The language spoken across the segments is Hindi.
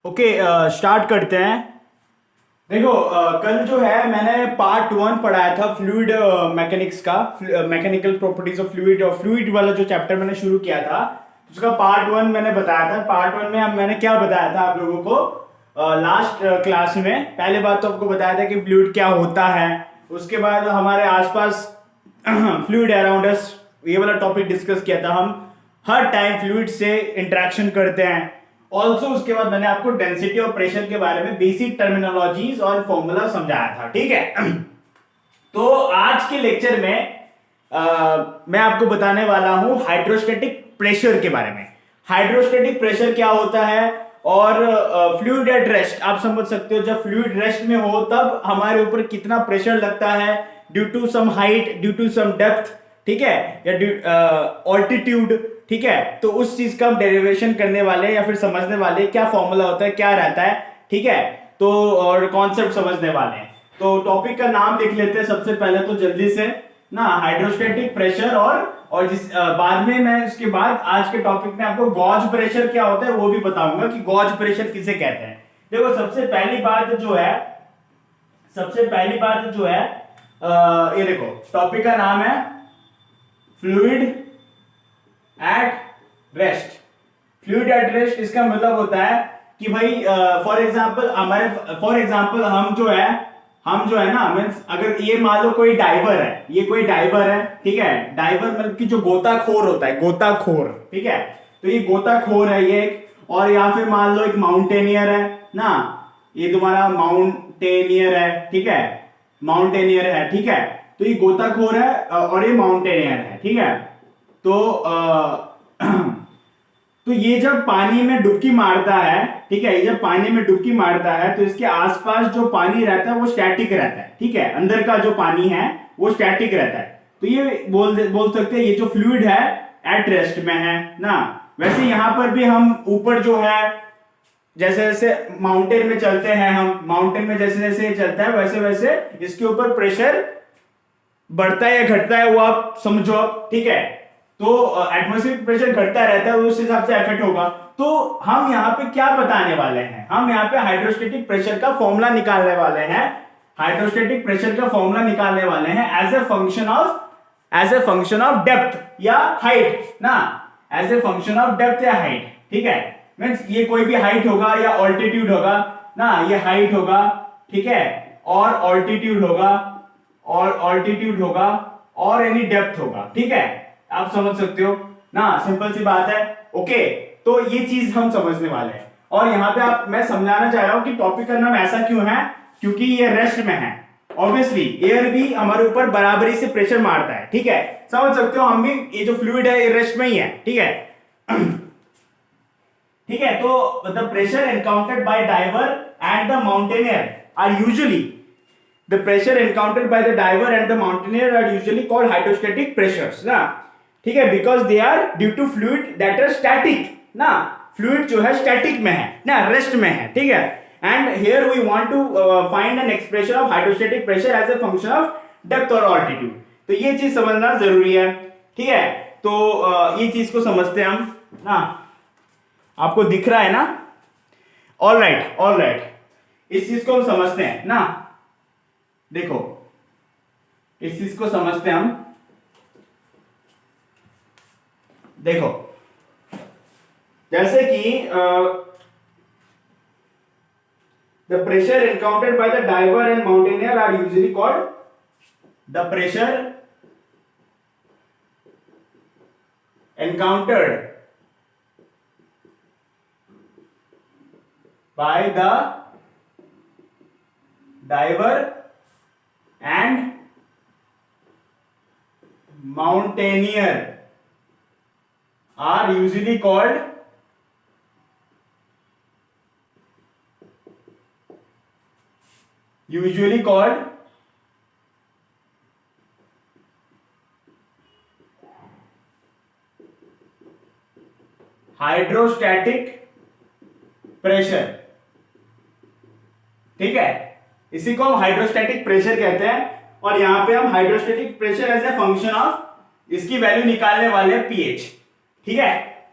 ओके, स्टार्ट करते हैं। देखो, कल जो है मैंने पार्ट 1 पढ़ाया था फ्लूइड मैकेनिक्स का, मैकेनिकल प्रॉपर्टीज ऑफ फ्लूइड, और फ्लूइड वाला जो चैप्टर मैंने शुरू किया था उसका पार्ट 1 मैंने बताया था। पार्ट 1 में मैंने क्या बताया था आप लोगों को लास्ट क्लास में? पहले बात तो आपको बताया था कि फ्लूइड क्या होता है, उसके बाद हमारे आसपास फ्लूइड अराउंड अस, ये वाला टॉपिक डिस्कस किया था। हम हर टाइम फ्लूइड से इंटरेक्शन करते हैं। ऑल्सो उसके बाद मैंने आपको डेंसिटी और प्रेशर के बारे में बेसिक टर्मिनोलॉजीज और फॉर्मूला समझाया था, ठीक है। तो आज के लेक्चर में मैं आपको बताने वाला हूं हाइड्रोस्टेटिक प्रेशर के बारे में। हाइड्रोस्टेटिक प्रेशर क्या होता है, और फ्लूइड एट रेस्ट आप समझ सकते हो। जब फ्लूइड रेस्ट में हो तब हमारे ऊपर कितना प्रेशर लगता है, due to some height, due to some depth, ठीक है, या ऑल्टीट्यूड, ठीक है। तो उस चीज का हम डेरिवेशन करने वाले या फिर समझने वाले, क्या फॉर्मूला होता है, क्या रहता है, ठीक है। तो और कॉन्सेप्ट समझने वाले हैं। तो टॉपिक का नाम लिख लेते हैं सबसे पहले तो जल्दी से ना, हाइड्रोस्टेटिक प्रेशर। और जिस बाद में मैं इसके बाद आज के टॉपिक में आपको गॉज प्रेशर क्या होता है वो भी बताऊंगा कि गॉज प्रेशर किसे कहते हैं। देखो, सबसे पहली बात जो है, ये देखो, टॉपिक का नाम है fluid at rest. Fluid at rest, इसका मतलब होता है कि भाई फॉर एग्जांपल हम जो है ना, मींस अगर ये मान लो कोई डाइवर है, ठीक है। डाइवर मतलब कि जो गोताखोर होता है, गोताखोर, ठीक है। तो ये गोताखोर है ये और या फिर मान लो एक माउंटेनियर है ना, ये तुम्हारा माउंटेनियर है, ठीक है, ठीक है। तो ये गोताखोर है और ये माउंटेनियर है, ठीक है। तो तो ये जब पानी में डुबकी मारता है, ठीक है, ये जब पानी में डुबकी मारता है तो इसके आसपास जो पानी रहता है वो स्टैटिक रहता है, ठीक है। अंदर का जो पानी है वो स्टैटिक रहता है। तो ये बोल सकते हैं ये जो फ्लूइड है एट रेस्ट में है ना। वैसे यहां पर भी हम ऊपर जो है, जैसे जैसे माउंटेन में चलते हैं, हम माउंटेन में जैसे जैसे चलता है वैसे वैसे इसके ऊपर प्रेशर बढ़ता है या घटता है वो आप समझो अब, ठीक है। तो एटमॉस्फेरिक प्रेशर घटता रहता है, उस हिसाब से इफेक्ट होगा। तो हम यहाँ पे क्या बताने वाले हैं, हम यहाँ पे हाइड्रोस्टेटिक प्रेशर का फॉर्मूला निकालने वाले हैं। हाइड्रोस्टेटिक प्रेशर का फॉर्मूला निकालने वाले हैं as a function of depth या हाइट ना, as a function of depth या हाइट, ठीक है। मींस ये कोई भी हाइट होगा या ऑल्टीट्यूड होगा ना, ये हाइट होगा, ठीक है, और ऑल्टीट्यूड होगा और एनी डेप्थ होगा, ठीक है। आप समझ सकते हो ना, सिंपल सी बात है। ओके, तो ये चीज हम समझने वाले हैं। और यहाँ पे मैं समझाना चाह रहा हूं कि टॉपिक का नाम ऐसा क्यों है, क्योंकि ये रेस्ट में है। ऑब्वियसली एयर भी हमारे ऊपर बराबरी से प्रेशर मारता है, ठीक है, समझ सकते हो। हम भी, ये जो फ्लूइड है ये रेस्ट में ही है, ठीक है। ठीक है, तो the pressure encountered by diver and the mountaineer are usually the pressure encountered by the diver and the mountaineer are usually called hydrostatic pressures ना, ठीक है, because they are due to fluid that are static ना। fluid जो है static में है ना, rest में है, ठीक है। and here we want to find an expression of hydrostatic pressure as a function of depth or altitude। तो ये चीज समझना जरूरी है, ठीक है। तो ये चीज को समझते हैं हम ना, आपको दिख रहा है ना? ऑल राइट, इस चीज को हम समझते हैं ना। देखो, इस चीज को समझते हैं हम। देखो, जैसे कि the pressure encountered by the diver and mountaineer are usually called the pressure encountered by the diver and mountaineer are usually called hydrostatic pressure, ठीक है। इसी को हम हाइड्रोस्टैटिक प्रेशर कहते हैं। और यहां पे हम hydrostatic pressure as a function of, इसकी वैल्यू निकालने वाले हैं पीएच, ठीक है।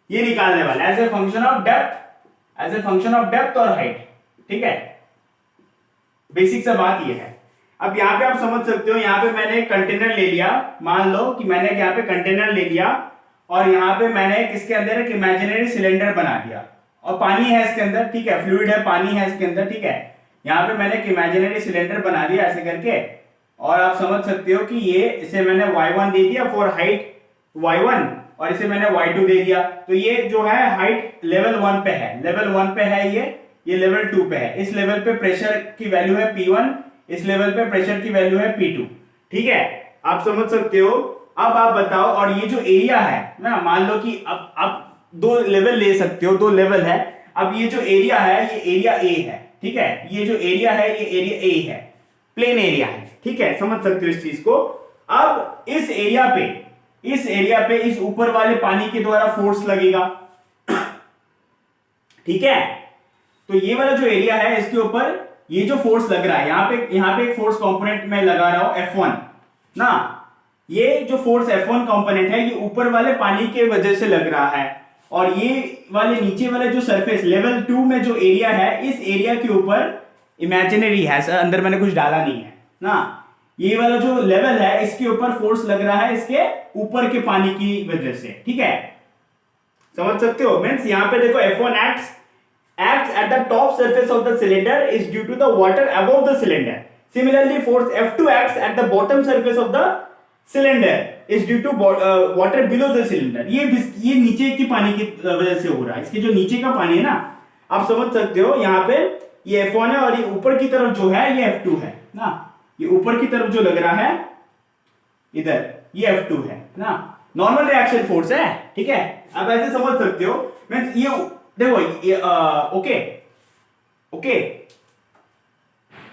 ये निकालने वाले as a function of depth as a function of depth और हाइट। ठीक है, बेसिक सा बात ये है। अब यहाँ पे आप समझ सकते हो, यहाँ पे मैंने कंटेनर ले लिया, मान लो कि मैंने यहाँ पे कंटेनर ले लिया और यहाँ पे मैंने किसके अंदर एक इमेजिनरी सिलेंडर बना दिया और पानी है इसके अंदर। ठीक है, फ्लूइड है, पानी है इसके अंदर। ठीक है, यहाँ पे मैंने एक इमेजिनरी सिलेंडर बना दिया ऐसे करके, और आप समझ सकते हो कि ये इसे मैंने y1 दे दिया फॉर हाइट y1 और इसे मैंने y2 दे दिया। तो ये जो है हाइट लेवल 1 पे है, लेवल 1 पे है ये लेवल 2 पे है। इस लेवल पे प्रेशर की वैल्यू है P1, इस लेवल पे प्रेशर की वैल्यू है P2। ठीक है, आप समझ सकते हो। अब आप बताओ, और ये जो एरिया है ना, मान लो कि अब आप दो लेवल ले सकते हो, दो लेवल है। अब ये जो एरिया है ये एरिया ए है। ठीक है, ये जो एरिया है ये एरिया ए है, प्लेन एरिया है। ठीक है, समझ सकते हो इस चीज को। अब इस एरिया पे इस ऊपर वाले पानी के द्वारा फोर्स लगेगा। ठीक है, तो ये वाला जो एरिया है इसके ऊपर ये जो फोर्स लग रहा है, यहाँ पे एक फोर्स कंपोनेंट में लगा रहा हूं F1 ना। ये जो फोर्स F1 कंपोनेंट है ये ऊपर वाले पानी के वजह से लग रहा है, और ये वाले नीचे वाले जो सरफेस लेवल 2 में जो एरिया है, इस एरिया के ऊपर इमेजिनरी है, अंदर मैंने कुछ डाला नहीं है ना। ये वाला जो लेवल है इसके ऊपर फोर्स लग रहा है इसके ऊपर के पानी की वजह से। ठीक है, समझ सकते हो। मींस यहाँ पे देखो F1 acts at the top surface of the cylinder is due to the water above the cylinder. Similarly, force F2 acts at the bottom surface of the cylinder is due to water below the cylinder. ये नीचे की पानी की वजह से हो रहा है, इसके जो नीचे का पानी है ना, आप समझ सकते हो। यहाँ पे ये F1 है और ये ऊपर की तरफ जो है ये F2 है ना। ये ऊपर की तरफ जो लग रहा है इधर ये F2 है ना, नॉर्मल रिएक्शन फोर्स है। ठीक है, आप ऐसे समझ सकते हो। मींस ये देखो ये ओके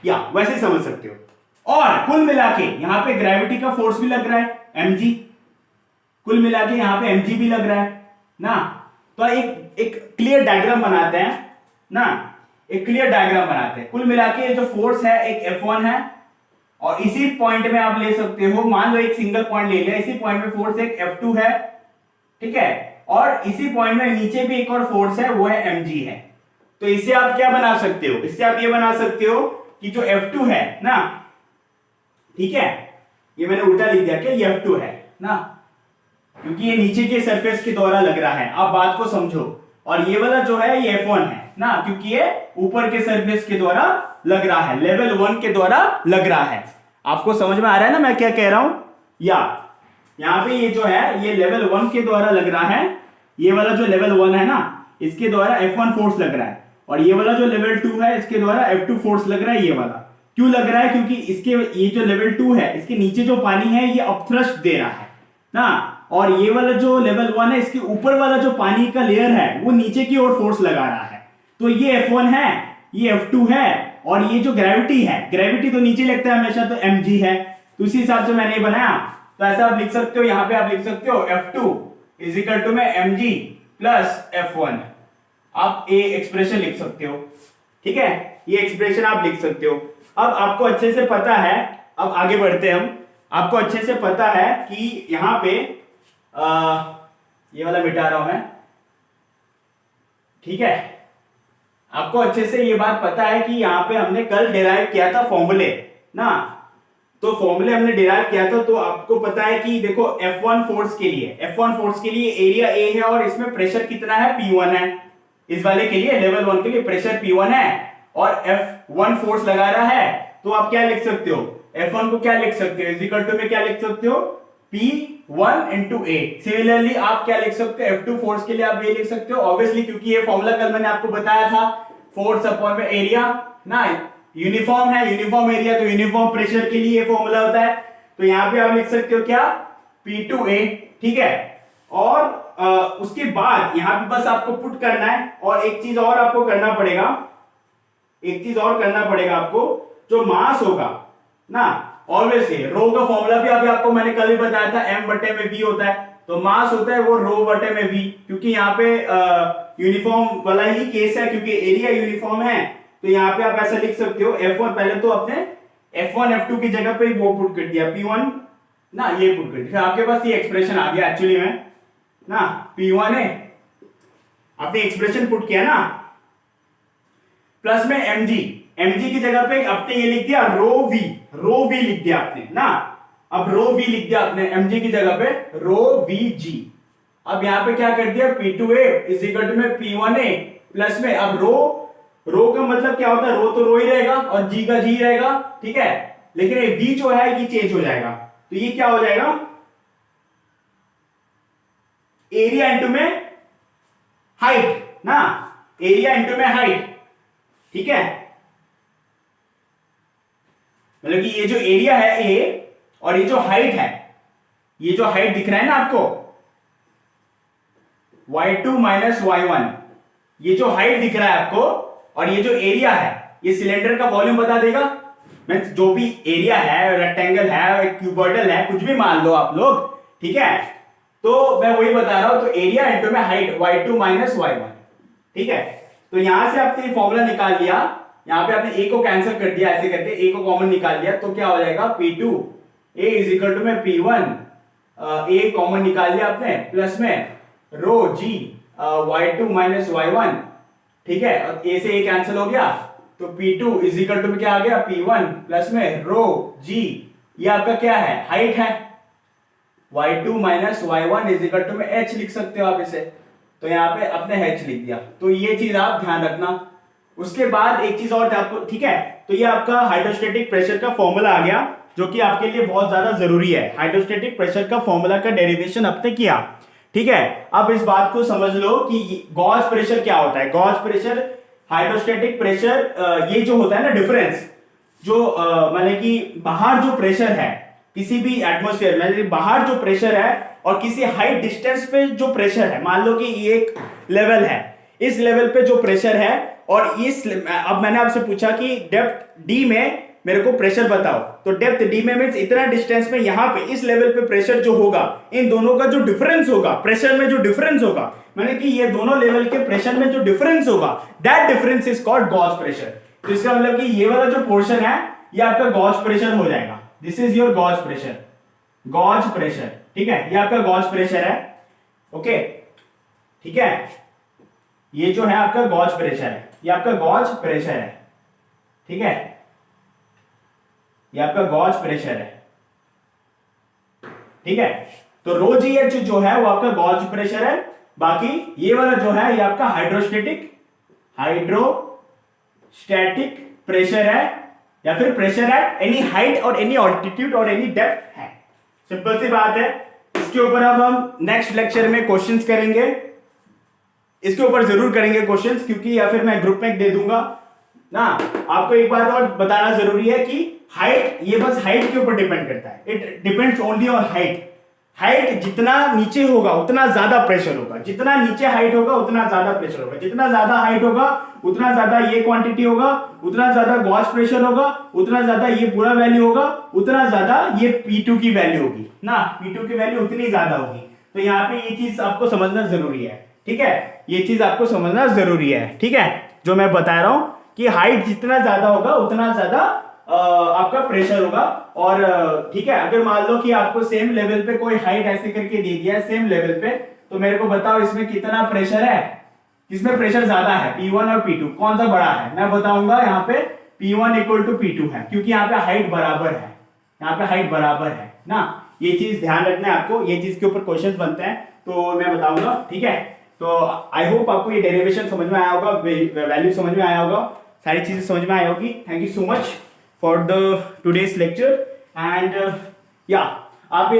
या वैसे समझ सकते हो। और कुल मिला के यहां पे ग्रेविटी का फोर्स भी लग रहा है mg, कुल मिला के यहां पे mg भी लग रहा है ना। तो एक क्लियर डायग्राम बनाते हैं ना, एक क्लियर डायग्राम बनाते हैं। कुल मिला के जो फोर्स है एक F1 है, और इसी पॉइंट में आप ले सकते हो, मान लो एक सिंगल पॉइंट ले लिया, इसी पॉइंट में फोर्स एक F2 है। ठीक है, और इसी पॉइंट में नीचे भी एक और फोर्स है, वो है mg है। तो इससे आप क्या बना सकते हो, इससे आप ये बना सकते हो कि जो F2 है ना, ठीक है, ये मैंने उल्टा लिख दिया कि ये F2 है ना, क्योंकि ये नीचे के सरफेस के द्वारा लग रहा है। आप बात को समझो। और ये वाला जो है ये F1 है ना, क्योंकि ये ऊपर के सरफेस के द्वारा लग रहा है, लेवल 1 के द्वारा लग रहा है। आपको समझ में आ रहा है ना मैं क्या कह रहा हूं? या यहाँ पे ये जो है ये लेवल 1 के द्वारा लग रहा है, ये वाला जो लेवल 1 है ना इसके द्वारा F1 फोर्स लग रहा है, और ये वाला जो लेवल 2 है इसके द्वारा F2 फोर्स लग रहा है। ये वाला क्यों लग रहा है? क्योंकि इसके ये जो लेवल 2 है इसके नीचे जो पानी है ये अपथ्रस्ट दे रहा है ना, और ये वाला जो लेवल 1 है इसके ऊपर वाला जो पानी का लेयर है वो नीचे की ओर फोर्स लगा रहा है। तो ये F1 है, ये F2 है, और ये जो ग्रेविटी है, ग्रेविटी तो नीचे लगता है हमेशा, तो mg है। तो इसी हिसाब से मैंने बनाया। तो ऐसा आप लिख सकते हो, यहाँ पे आप लिख सकते हो F2 इज इक्वल टू में mg प्लस F1। आप ये एक्सप्रेशन लिख सकते हो। ठीक है, ये एक्सप्रेशन आप लिख सकते हो। अब आपको अच्छे से पता है, अब आगे बढ़ते हैं हम। आपको अच्छे से पता है कि यहाँ पे ये वाला मिटा रहा हूं मैं। ठीक है, आपको अच्छे से ये बात पता है कि यहाँ पे हमने कल डिराइव किया था फॉर्मूले ना, तो फॉर्मूले हमने डिराइव किया था। तो आपको पता है कि देखो F1 फोर्स के लिए एरिया A है और इसमें प्रेशर कितना है? P1 है। इस वाले के लिए लेवल 1 के लिए प्रेशर P1 है और F1 फोर्स लगा रहा है। तो आप क्या लिख सकते हो? F1 को क्या लिख सकते हो? इज इक्वल टू में क्या लिख सकते हो? P1 into A। सिमिलरली आप क्या लिख सकते हो? F2 फोर्स के लिए आप ये लिख सकते हो ऑब्वियसली, क्योंकि ये फॉर्मूला कल मैंने आपको बताया था, फोर्स अपॉन में एरिया ना, यूनिफॉर्म है, यूनिफॉर्म एरिया, तो यूनिफॉर्म प्रेशर के लिए ये फॉर्मूला होता है। तो यहां पे आप लिख सकते हो क्या? P2A। ठीक है, और उसके बाद यहां पे बस आपको पुट करना है, और एक चीज और आपको करना पड़ेगा, आपको जो मास होगा ना, ऑलवेज से रो का फॉर्मूला भी अभी आपको मैंने कल ही बताया था, m बटे में v होता है। तो मास होता है वो रो बटे में v, क्योंकि यहाँ पे यूनिफॉर्म वाला ही केस है, क्योंकि एरिया यूनिफॉर्म है। तो यहाँ पे आप ऐसा लिख सकते हो F1, पहले तो अपने F1 F2 की जगह पे वो पुट कर दिया, P1 ना, ये पुट कर दिया, फिर आपके पास ये एक्सप्रेशन आ गया एक्चुअली में ना, P1 है, आपने एक्सप्रेशन पुट किया ना, प्लस में mg, mg की जगह पे आपने ये लिख दिया रो वी लिख दिया आपने ना, अब रो वी लिख दिया आपने mg की जगह पे रो vg। अब यहां पे क्या कर दिया P2A इज इक्वल टू में P1A प्लस में, अब रो का मतलब क्या होता है, रो तो रो ही रहेगा और जी का जी रहेगा, ठीक है, लेकिन ये v जो है ये चेंज हो जाएगा, तो ये क्या हो जाएगा एरिया इंटू में हाइट ना, एरिया इंटू में हाइट, ठीक है, मतलब कि ये जो एरिया है ए और ये जो हाइट है, ये जो हाइट दिख रहा है ना आपको y2 माइनस y1, ये जो हाइट दिख रहा है आपको और ये जो एरिया है ये सिलेंडर का वॉल्यूम बता देगा, मींस जो भी एरिया है, रेक्टेंगल है, क्यूबॉइडल है, कुछ भी मान लो आप लोग, ठीक है, तो मैं वही बता रहा हूं, तो एरिया इंटू में हाइट y2 माइनस y1, ठीक है, तो यहां से आपने ये फॉर्मूला निकाल लिया, यहां पे आपने a को कैंसिल कर दिया, ऐसे करके a को कॉमन निकाल दिया, तो क्या हो जाएगा P2 a is equal to में P1 a कॉमन निकाल लिया आपने प्लस में रो g y2 माइनस y1, ठीक है, और a से a कैंसिल हो गया, तो P2 इज इक्वल टू में क्या आ गया P1 प्लस में रो g, ये आपका क्या है हाइट है, y2 minus y1 is equal to में h लिख सकते हो आप इसे, तो यहाँ पे अपने h लिख दिया, तो ये चीज आप ध्यान रखना। उसके बाद एक चीज और आपको, ठीक है, तो ये आपका हाइड्रोस्टैटिक प्रेशर का फॉर्मूला आ गया, जो कि आपके लिए बहुत ज्यादा जरूरी है। हाइड्रोस्टैटिक प्रेशर का फॉर्मूला का डेरिवेशन आपने किया, ठीक है, अब इस बात को समझ लो कि गॉस प्रेशर क्या होता है। गॉस प्रेशर, हाइड्रोस्टैटिक प्रेशर, ये जो होता है ना डिफरेंस, जो माने कि बाहर जो प्रेशर है किसी भी एटमॉस्फेयर में, बाहर जो प्रेशर है और किसी हाई डिस्टेंस पे जो प्रेशर है, मान लो कि ये एक लेवल है, इस लेवल पे जो प्रेशर है, और अब मैंने आपसे पूछा कि डेप्थ डी में मेरे को प्रेशर बताओ, तो डेप्थ डी में मींस इतना डिस्टेंस में यहां पे इस लेवल पे प्रेशर जो होगा, इन दोनों का जो डिफरेंस होगा, प्रेशर में जो डिफरेंस होगा, माने कि ये दोनों लेवल के प्रेशर में जो डिफरेंस होगा, that difference is called Gauss pressure. तो इसका मतलब कि ये वाला जो पोर्शन है ये आपका गॉस प्रेशर हो जाएगा, this is your Gauss pressure, Gauss pressure, ठीक है, ये आपका गॉस प्रेशर है, ओके, ठीक है, ये जो है आपका गॉस प्रेशर है, ये आपका गॉस प्रेशर है, ठीक है, ये आपका गॉस प्रेशर है, ठीक है, तो रो जी एच जो है वो आपका गॉस प्रेशर है, बाकी ये वाला जो है ये आपका हाइड्रोस्टैटिक प्रेशर है, या फिर प्रेशर एट एनी हाइट और एनी ऑल्टीट्यूड और एनी डेप्थ है। सिंपल सी बात है। इसके ऊपर अब हम नेक्स्ट लेक्चर में क्वेश्चंस करेंगे, इसके ऊपर जरूर करेंगे क्वेश्चंस, क्योंकि या फिर मैं ग्रुप में दे दूंगा ना। आपको एक बात और बताना जरूरी है कि हाइट, ये बस हाइट के ऊपर डिपेंड करता है, it depends only on height. Height जितना नीचे होगा उतना ज्यादा प्रेशर होगा, जितना नीचे हाइट होगा उतना ज्यादा प्रेशर होगा, जितना ज्यादा हाइट होगा उतना ज्यादा ये क्वांटिटी होगा, उतना ज्यादा गॉस प्रेशर होगा, उतना ज्यादा ये पूरा वैल्यू होगा, उतना ज्यादा ये P2 की वैल्यू होगी ना, P2 की वैल्यू उतनी ज्यादा होगी। तो यहाँ पे ये चीज आपको समझना जरूरी है, ठीक है, ये चीज आपको समझना जरूरी है, ठीक है, जो मैं बता रहा हूं कि हाइट जितना ज्यादा होगा उतना ज्यादा आपका प्रेशर होगा। और ठीक है, अगर मान लो कि आपको सेम लेवल पे कोई हाइट ऐसे करके दे दिया है सेम लेवल पे, तो मेरे को बताओ इसमें कितना प्रेशर है, किसमें प्रेशर ज्यादा है, P1 और P2, कौन सा बड़ा है? मैं बताऊंगा यहाँ पे P1 इक्वल टू P2 है, क्योंकि यहाँ पे हाइट बराबर है, यहाँ पे हाइट बराबर है ना। ये चीज ध्यान रखना है आपको, ये चीज के ऊपर क्वेश्चन बनते हैं तो मैं बताऊंगा, ठीक है। तो आई होप आपको ये डेरिवेशन समझ में आया होगा, वैल्यू समझ में आया होगा, सारी चीजें समझ में आया होगी। Thank you so much for the today's lecture and या आप ये